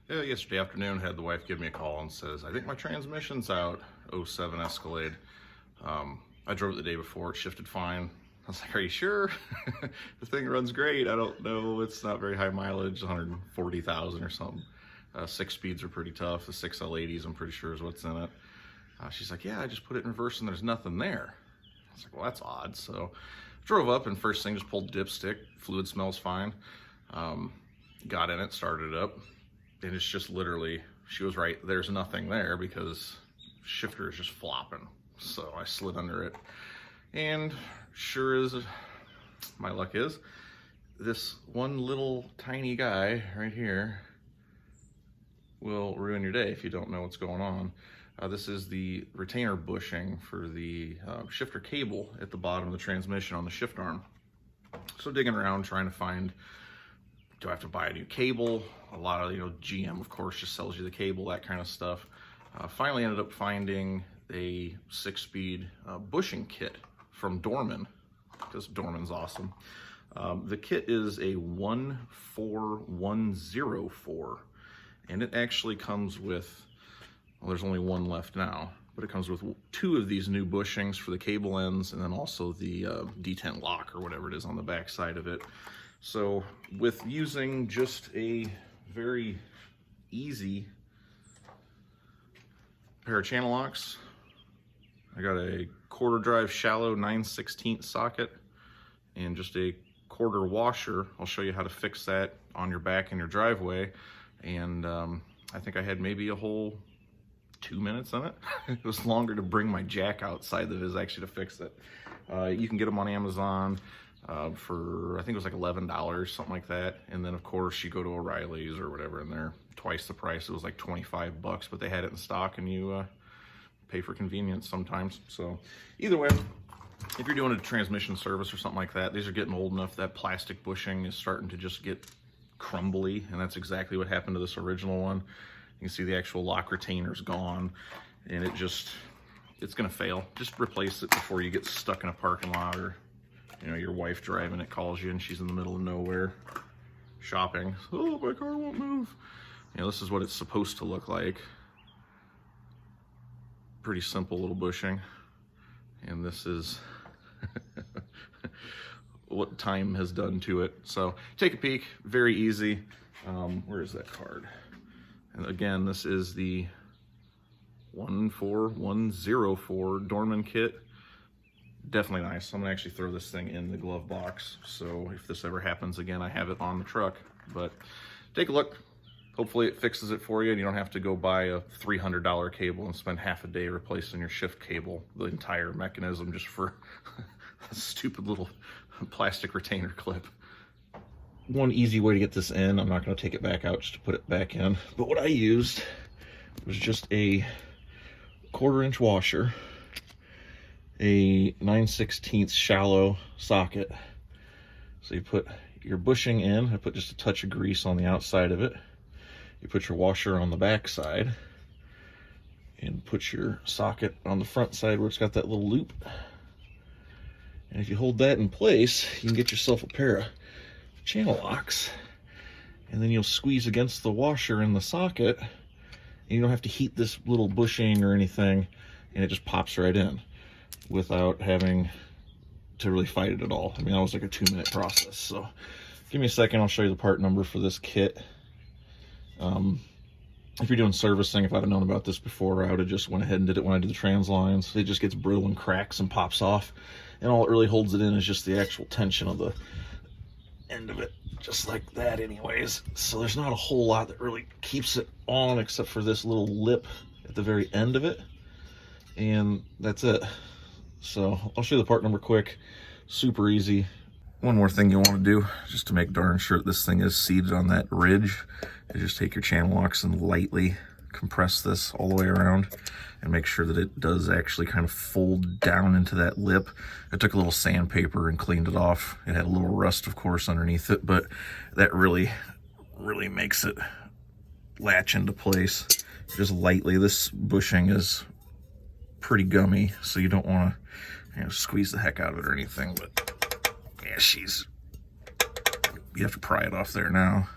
Yeah, yesterday afternoon, had the wife give me a call and says, I think my transmission's out. '07 Escalade. I drove it the day before, it shifted fine. I was like, are you sure? The thing runs great. I don't know, it's not very high mileage, 140,000 or something. 6 speeds are pretty tough. The 6L80s, I'm pretty sure, is what's in it. She's like, yeah, I just put it in reverse and there's nothing there. I was like, well, that's odd. So drove up and first thing, just pulled the dipstick. Fluid smells fine. Got in it, started it up. And it's just literally, she was right, there's nothing there because shifter is just flopping. So I slid under it, and sure as my luck is, this one little tiny guy right here will ruin your day if you don't know what's going on. This is the retainer bushing for the shifter cable at the bottom of the transmission on the shift arm. So digging around trying to find, do I have to buy a new cable? A lot of, GM of course just sells you the cable, that kind of stuff. Finally ended up finding a 6-speed bushing kit from Dorman, because Dorman's awesome. The kit is a 14104, and it actually comes with, well, there's only one left now, but it comes with 2 of these new bushings for the cable ends, and then also the detent lock or whatever it is on the back side of it. So with using just a very easy pair of channel locks, I got a quarter drive shallow 9/16 socket and just a quarter washer. I'll show you how to fix that on your back in your driveway. And I think I had maybe a whole 2 minutes in it. It was longer to bring my jack outside than it is actually to fix it. You can get them on Amazon for, I think it was like $11, something like that. And then of course you go to O'Reilly's or whatever, and they're twice the price. It was like 25 bucks, but they had it in stock, and you pay for convenience sometimes. So either way, if you're doing a transmission service or something like that, these are getting old enough that plastic bushing is starting to just get crumbly, and that's exactly what happened to this original one. You can see the actual lock retainer's gone, and it's gonna fail. Just replace it before you get stuck in a parking lot, or your wife driving it calls you and she's in the middle of nowhere shopping. Oh, my car won't move. This is what it's supposed to look like. Pretty simple little bushing. And this is what time has done to it. So take a peek, very easy. Where is that card? And again, this is the 14104 Dorman kit. Definitely nice. I'm gonna actually throw this thing in the glove box, so if this ever happens again, I have it on the truck. But take a look. Hopefully it fixes it for you, and you don't have to go buy a $300 cable and spend half a day replacing your shift cable, the entire mechanism, just for a stupid little plastic retainer clip. One easy way to get this in, I'm not going to take it back out just to put it back in, but what I used was just a 1/4-inch washer, a 9/16 shallow socket. So you put your bushing in. I put just a touch of grease on the outside of it. You put your washer on the back side and put your socket on the front side where it's got that little loop. And if you hold that in place, you can get yourself a pair of channel locks, and then you'll squeeze against the washer in the socket, and you don't have to heat this little bushing or anything, and it just pops right in without having to really fight it at all. I mean, that was like a 2-minute process. So give me a second, I'll show you the part number for this kit. If you're doing servicing, if I'd have known about this before, I would have just went ahead and did it when I did the trans lines. It just gets brittle and cracks and pops off, and all it really holds it in is just the actual tension of the end of it, just like that anyways. So there's not a whole lot that really keeps it on except for this little lip at the very end of it, and that's it. So I'll show you the part number quick. Super easy. One more thing you want to do, just to make darn sure that this thing is seated on that ridge, is just take your channel locks and lightly compress this all the way around and make sure that it does actually kind of fold down into that lip. I took a little sandpaper and cleaned it off. It had a little rust, of course, underneath it, but that really makes it latch into place. Just lightly. This bushing is pretty gummy, so you don't want to squeeze the heck out of it or anything, but yeah, you have to pry it off there now.